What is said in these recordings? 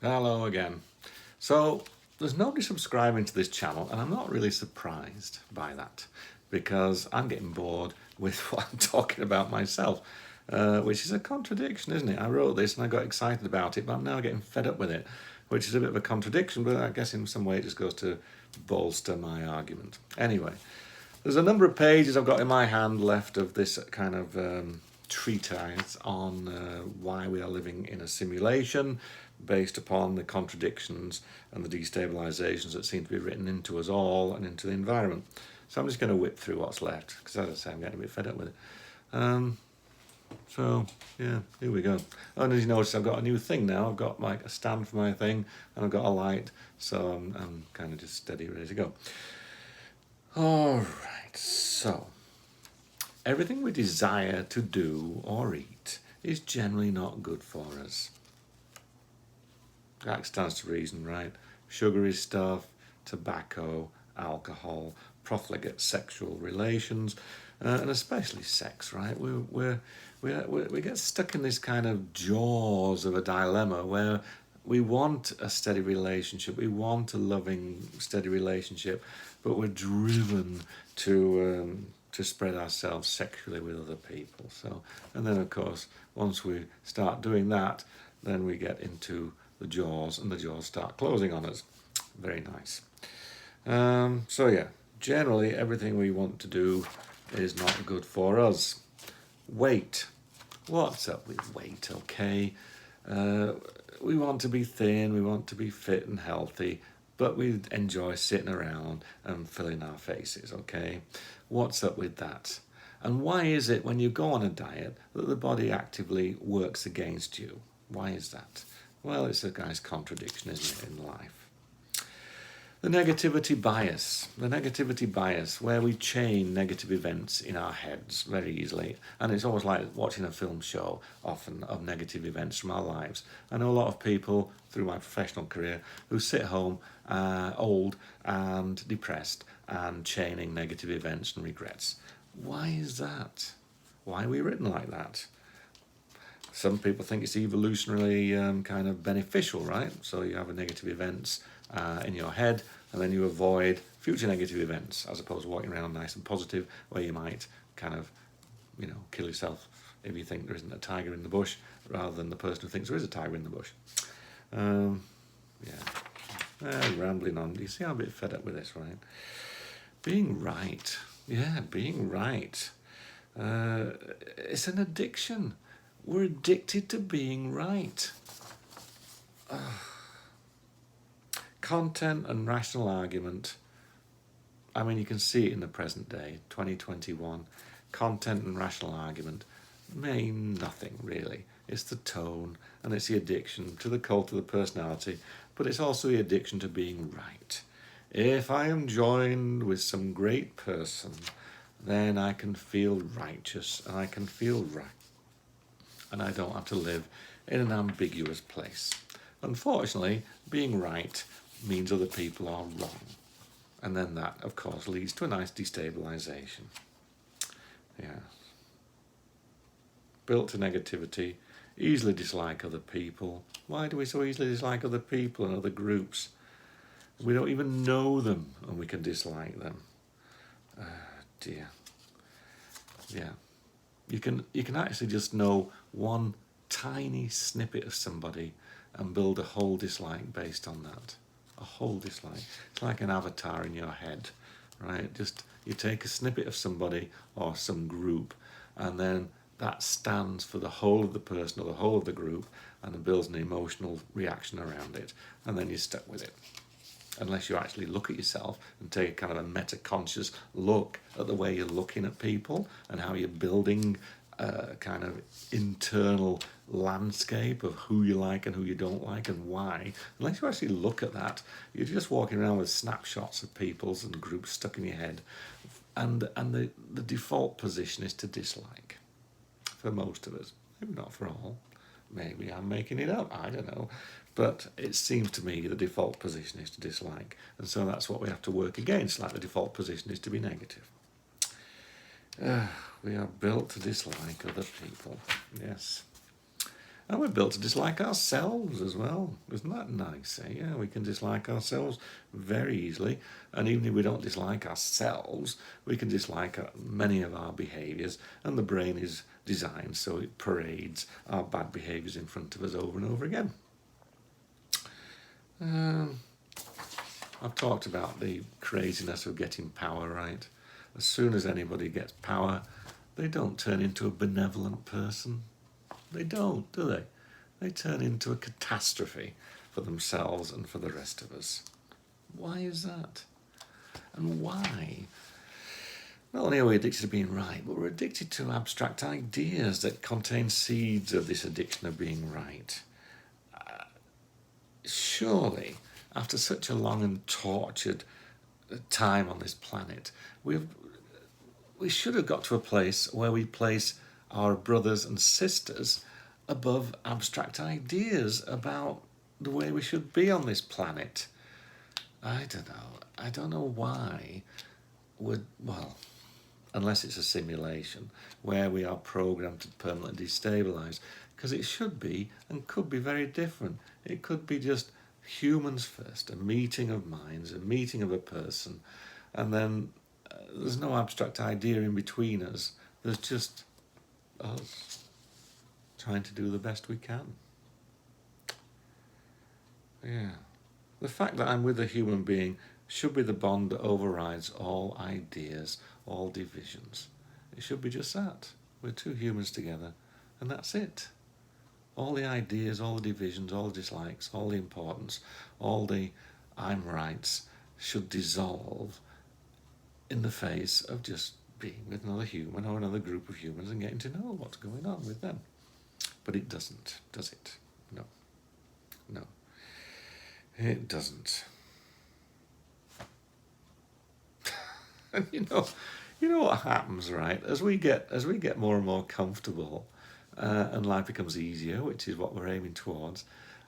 Hello again. So there's nobody subscribing to this channel, and I'm not really surprised by that because I'm getting bored with what I'm talking about myself, which is a contradiction, isn't it? I wrote this and I got excited about it, but I'm now getting fed up with it, which is a bit of a contradiction, but I guess in some way it just goes to bolster my argument. Anyway, there's a number of pages I've got in my hand left of this kind of treatise on why we are living in a simulation based upon the contradictions and the destabilizations that seem to be written into us all and into the environment. So I'm just going to whip through what's left because, as I say, I'm getting a bit fed up with it. So yeah, here we go. Oh, and as you notice, I've got a new thing now. I've got like a stand for my thing, and I've got a light, so I'm kind of just steady, ready to go. All right, so everything we desire to do or eat is generally not good for us. That stands to reason, right? Sugary stuff, tobacco, alcohol, profligate sexual relations, and especially sex, right? We get stuck in this kind of jaws of a dilemma where we want a steady relationship, we want a loving, steady relationship, but we're driven to spread ourselves sexually with other people. So, and then of course, once we start doing that, then we get into the jaws, and the jaws start closing on us. Very nice. So yeah, generally everything we want to do is not good for us. Weight. What's up with weight? Okay. We want to be thin, we want to be fit and healthy, but we enjoy sitting around and filling our faces, okay? What's up with that? And why is it when you go on a diet that the body actively works against you? Why is that? Well, it's a guy's contradiction, isn't it, in life? The negativity bias, where we chain negative events in our heads very easily. And it's almost like watching a film show, often, of negative events from our lives. I know a lot of people, through my professional career, who sit home old and depressed and chaining negative events and regrets. Why is that? Why are we written like that? Some people think it's evolutionarily kind of beneficial, right? So you have a negative events in your head, and then you avoid future negative events, as opposed to walking around nice and positive, where you might kind of, kill yourself if you think there isn't a tiger in the bush, rather than the person who thinks there is a tiger in the bush. Rambling on. You see, I'm a bit fed up with this, right? Being right. Yeah, being right. It's an addiction. We're addicted to being right. Content and rational argument. I mean, you can see it in the present day, 2021. Content and rational argument mean nothing, really. It's the tone, and it's the addiction to the cult of the personality, but it's also the addiction to being right. If I am joined with some great person, then I can feel righteous, and I can feel right. And I don't have to live in an ambiguous place. Unfortunately, being right means other people are wrong. And then that, of course, leads to a nice destabilization. Yeah. Built to negativity, easily dislike other people. Why do we so easily dislike other people and other groups? We don't even know them and we can dislike them. Dear. Yeah. You can actually just know one tiny snippet of somebody and build a whole dislike based on that. A whole dislike. It's like an avatar in your head, right? Just you take a snippet of somebody or some group, and then that stands for the whole of the person or the whole of the group, and it builds an emotional reaction around it, and then you're stuck with it. Unless you actually look at yourself and take a kind of a meta-conscious look at the way you're looking at people and how you're building a kind of internal landscape of who you like and who you don't like and why. Unless you actually look at that, you're just walking around with snapshots of peoples and groups stuck in your head. And the default position is to dislike for most of us. Maybe not for all. Maybe I'm making it up, I don't know. But it seems to me the default position is to dislike. And so that's what we have to work against, like the default position is to be negative. We are built to dislike other people, yes. And we're built to dislike ourselves as well. Isn't that nice? Eh? Yeah, we can dislike ourselves very easily. And even if we don't dislike ourselves, we can dislike many of our behaviours. And the brain is designed so it parades our bad behaviours in front of us over and over again. I've talked about the craziness of getting power, right? As soon as anybody gets power, they don't turn into a benevolent person. They don't, do they? They turn into a catastrophe for themselves and for the rest of us. Why is that? And why? Not only are we addicted to being right, but we're addicted to abstract ideas that contain seeds of this addiction of being right. Surely, after such a long and tortured time on this planet, we should have got to a place where we place our brothers and sisters above abstract ideas about the way we should be on this planet. I don't know. I don't know why unless it's a simulation where we are programmed to permanently destabilise, because it should be and could be very different. It could be just humans first, a meeting of minds, a meeting of a person, and then there's no abstract idea in between us. There's just us trying to do the best we can. Yeah. The fact that I'm with a human being should be the bond that overrides all ideas, all divisions. It should be just that. We're two humans together, and that's it. All the ideas, all the divisions, all the dislikes, all the importance, all the I'm rights should dissolve in the face of just being with another human or another group of humans and getting to know what's going on with them. But it doesn't, does it? No. No. It doesn't. And you know what happens, right? As we get more and more comfortable, and life becomes easier, which is what we're aiming towards,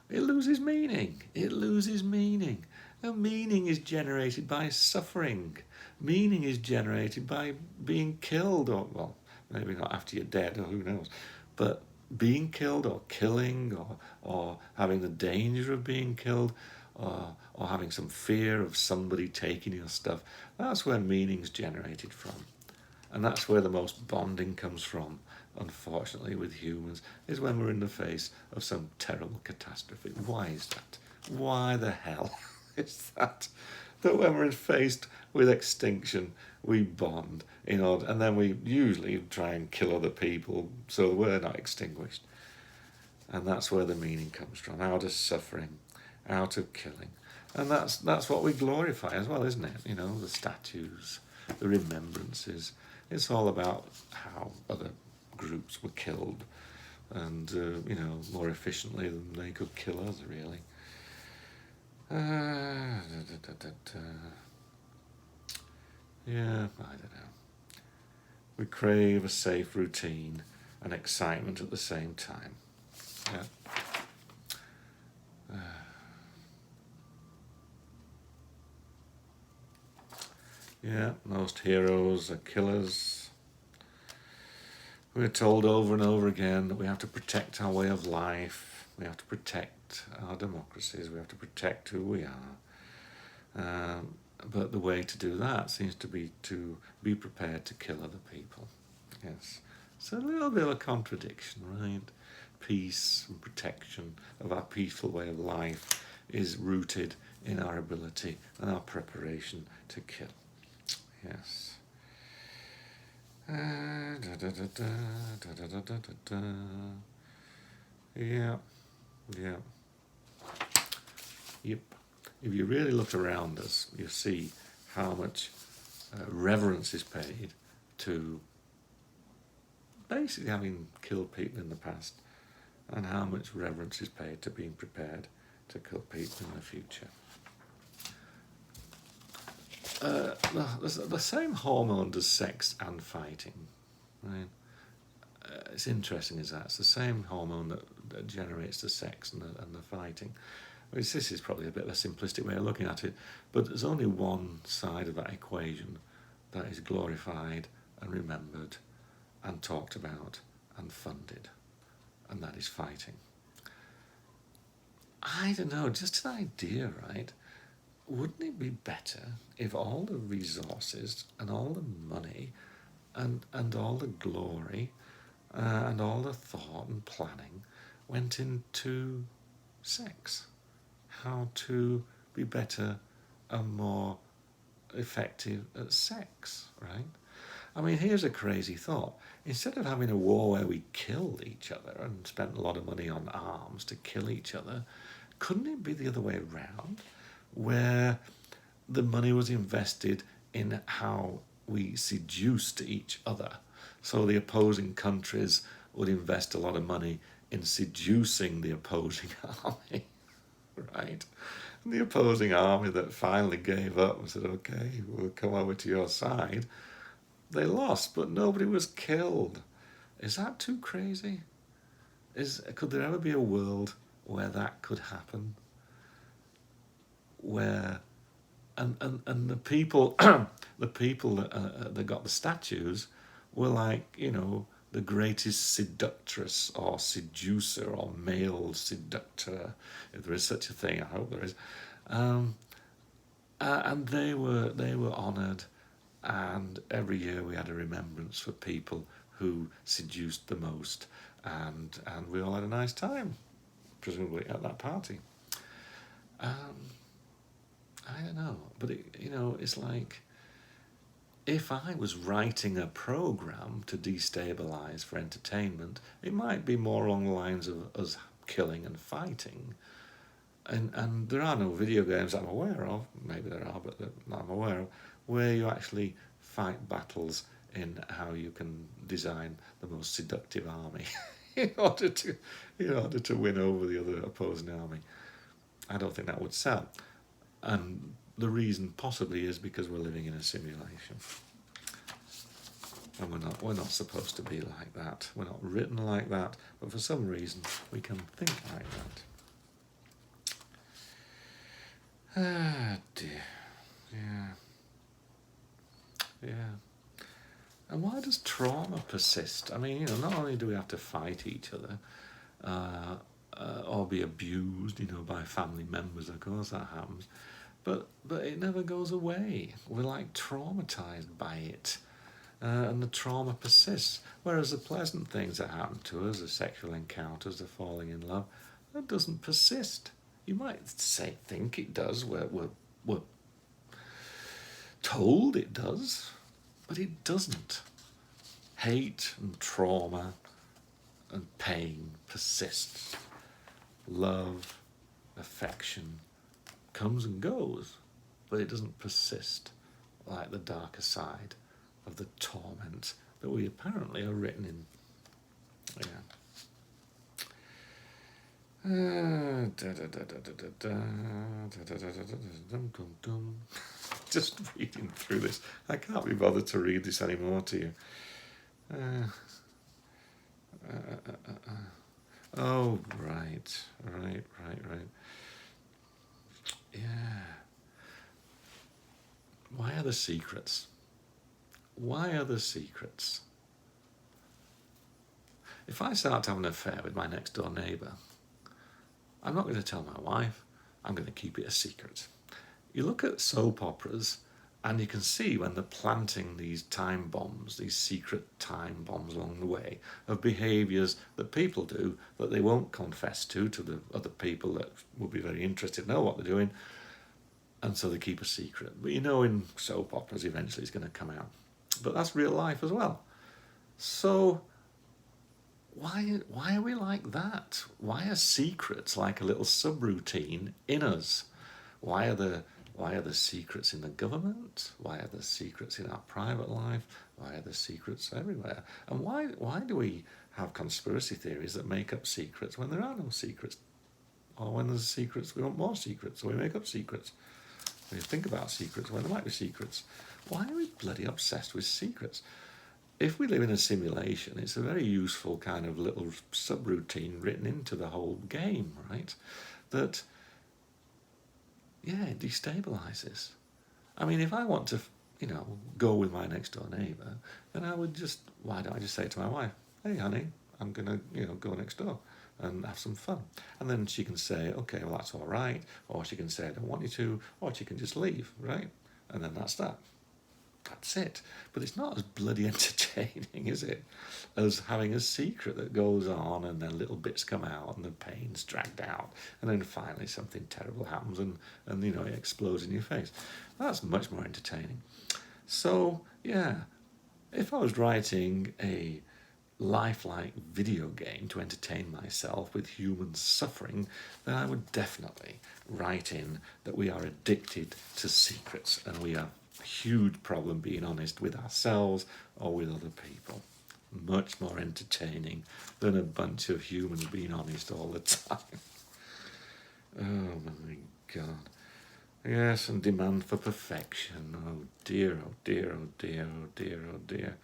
it loses meaning. It loses meaning. And meaning is generated by suffering. Meaning is generated by being killed, or, well, maybe not after you're dead, or who knows, but being killed or killing or having the danger of being killed or having some fear of somebody taking your stuff. That's where meaning's generated from. And that's where the most bonding comes from, unfortunately, with humans, is when we're in the face of some terrible catastrophe. Why is that? Why the hell is that? That when we're faced with extinction, we bond in order, and then we usually try and kill other people so we're not extinguished. And that's where the meaning comes from, out of suffering, out of killing. And that's what we glorify as well, isn't it? You know, the statues, the remembrances. It's all about how other groups were killed and, more efficiently than they could kill us, really. Yeah, I don't know. We crave a safe routine and excitement at the same time. Yeah. Yeah, most heroes are killers. We're told over and over again that we have to protect our way of life, we have to protect our democracies, we have to protect who we are. But the way to do that seems to be prepared to kill other people. Yes. It's a little bit of a contradiction, right? Peace and protection of our peaceful way of life is rooted in our ability and our preparation to kill. Yes. Yeah. Yeah. Yep. If you really look around us, you see how much reverence is paid to basically having killed people in the past, and how much reverence is paid to being prepared to kill people in the future. The same hormone does sex and fighting, right? It's interesting, is that it's the same hormone that generates the sex and the fighting. This is probably a bit of a simplistic way of looking at it, but there's only one side of that equation that is glorified and remembered and talked about and funded, and that is fighting. I don't know, just an idea, right? Wouldn't it be better if all the resources and all the money and all the glory and all the thought and planning went into sex? How to be better and more effective at sex, right? I mean, here's a crazy thought. Instead of having a war where we killed each other and spent a lot of money on arms to kill each other, couldn't it be the other way around, where the money was invested in how we seduced each other? So the opposing countries would invest a lot of money in seducing the opposing army, right? And the opposing army that finally gave up and said, okay, we'll come over to your side, they lost, but nobody was killed. Is that too crazy? Could there ever be a world where that could happen? Where and the people the people that got the statues were like, the greatest seductress or seducer or male seductor, if there is such a thing. I hope there is. And they were honoured, and every year we had a remembrance for people who seduced the most, and we all had a nice time, presumably at that party. I don't know, but it's like, if I was writing a program to destabilize for entertainment, it might be more along the lines of us killing and fighting. And there are no video games I'm aware of, maybe there are, but that I'm aware of, where you actually fight battles in how you can design the most seductive army in order to win over the other opposing army. I don't think that would sell. And the reason possibly is because we're living in a simulation. And we're not supposed to be like that. We're not written like that, but for some reason we can think like that. Ah, dear. Yeah. And why does trauma persist? I mean, not only do we have to fight each other, or be abused, by family members, of course that happens, but it never goes away. We're like traumatized by it, and the trauma persists. Whereas the pleasant things that happen to us, the sexual encounters, the falling in love, that doesn't persist. You might think it does. We're told it does, but it doesn't. Hate and trauma and pain persists. Love, affection comes and goes, but it doesn't persist like the darker side of the torment that we apparently are written in. Just reading through this. I can't be bothered to read this anymore to you. Oh, right. Yeah. Why are the secrets? If I start having an affair with my next door neighbour, I'm not going to tell my wife. I'm going to keep it a secret. You look at soap operas and you can see when they're planting these time bombs, these secret time bombs along the way of behaviours that people do that they won't confess to the other people that will be very interested to know what they're doing, and so they keep a secret. But in soap operas eventually it's going to come out. But that's real life as well. So why are we like that? Why are secrets like a little subroutine in us? Why are the secrets in the government? Why are the secrets in our private life? Why are the secrets everywhere? And why do we have conspiracy theories that make up secrets when there are no secrets? Or when there's secrets, we want more secrets, so we make up secrets. We think about secrets when there might be secrets. Why are we bloody obsessed with secrets? If we live in a simulation, it's a very useful kind of little subroutine written into the whole game, right? That, it destabilizes. I mean, if I want to, go with my next door neighbour, then why don't I just say to my wife, hey, honey, I'm going to, go next door. and have some fun. And then she can say, okay, well, that's all right. Or she can say, I don't want you to. Or she can just leave, right? And then that's that. That's it. But it's not as bloody entertaining, is it, as having a secret that goes on and then little bits come out and the pain's dragged out and then finally something terrible happens and you know, it explodes in your face. That's much more entertaining. So, yeah, if I was writing a lifelike video game to entertain myself with humans suffering, then I would definitely write in that we are addicted to secrets and we have a huge problem being honest with ourselves or with other people. Much more entertaining than a bunch of humans being honest all the time. Oh my God. Yes, and demand for perfection. Oh dear, oh dear, oh dear, oh dear, oh dear.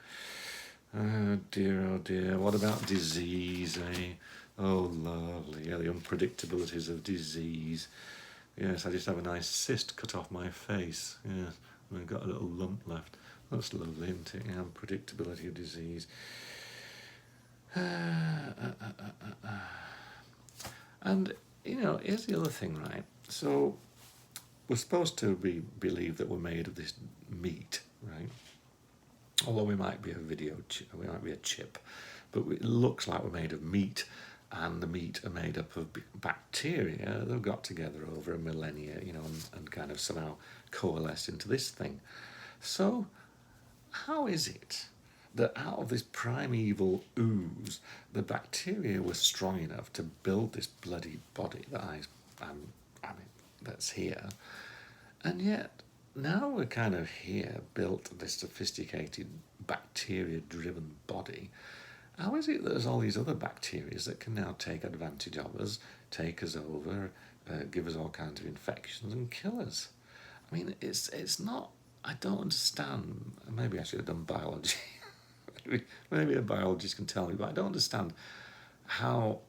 Oh dear, oh dear. What about disease, eh? Oh, lovely. Yeah, the unpredictabilities of disease. Yes, I just have a nice cyst cut off my face. Yeah, and I've got a little lump left. That's lovely, isn't it? Yeah, unpredictability of disease. And, you know, here's the other thing, right? So, we're supposed to believe that we're made of this meat, right? Although we might be we might be a chip, but it looks like we're made of meat, and the meat are made up of bacteria that have got together over a millennia, you know, and kind of somehow coalesced into this thing. So, how is it that out of this primeval ooze, the bacteria were strong enough to build this bloody body that I mean, that's here, and yet now we're kind of here, built this sophisticated bacteria-driven body. How is it that there's all these other bacteria that can now take advantage of us, take us over, give us all kinds of infections and kill us? I mean, it's not. I don't understand. Maybe I should have done biology. Maybe a biologist can tell me, but I don't understand how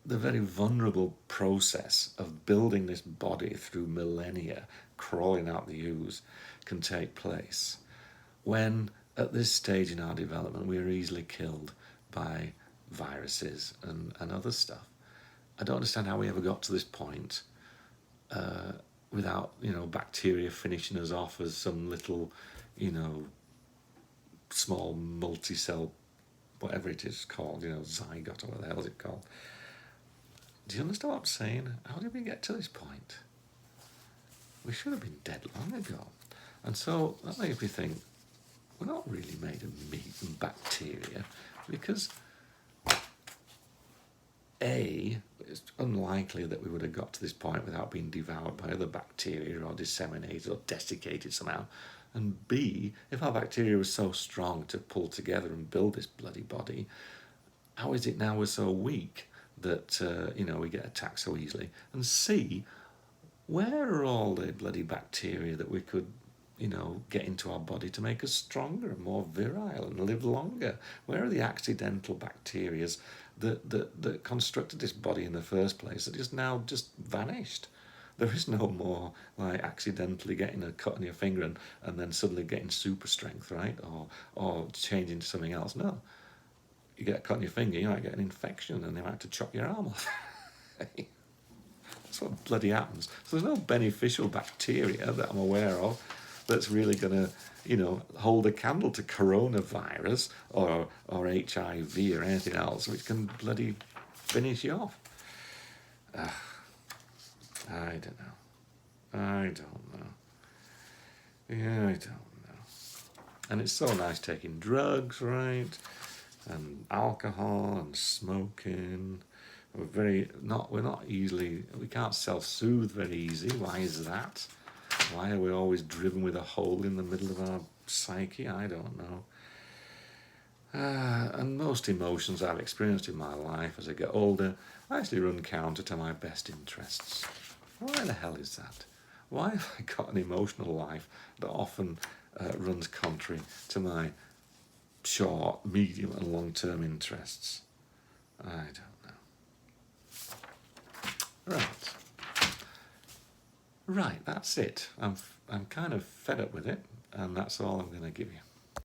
the very vulnerable process of building this body through millennia, crawling out the ooze, can take place when at this stage in our development we are easily killed by viruses and other stuff. I don't understand how we ever got to this point without, you know, bacteria finishing us off as some little, you know, small multi-cell, whatever it is called, you know, zygote or what the hell is it called? Do you understand what I'm saying? How did we get to this point? We should have been dead long ago. And so that makes me think, we're not really made of meat and bacteria, because A, it's unlikely that we would have got to this point without being devoured by other bacteria or disseminated or desiccated somehow. And B, if our bacteria was so strong to pull together and build this bloody body, how is it now we're so weak that, you know, we get attacked so easily? And C, where are all the bloody bacteria that we could, you know, get into our body to make us stronger and more virile and live longer? Where are the accidental bacteria that constructed this body in the first place that is now just vanished? There is no more like accidentally getting a cut on your finger and then suddenly getting super strength, right? Or changing to something else. No. You get a cut on your finger, you might get an infection and they might have to chop your arm off. That's what bloody happens. So there's no beneficial bacteria that I'm aware of that's really going to, you know, hold a candle to coronavirus or HIV or anything else which can bloody finish you off. I don't know. Yeah, I don't know. And it's so nice taking drugs, right? And alcohol and smoking. We can't self-soothe very easy. Why is that? Why are we always driven with a hole in the middle of our psyche? I don't know. And most emotions I've experienced in my life as I get older actually run counter to my best interests. Why the hell is that? Why have I got an emotional life that often runs contrary to my short, medium and long-term interests? I don't know. Right, that's it. I'm kind of fed up with it, and that's all I'm going to give you.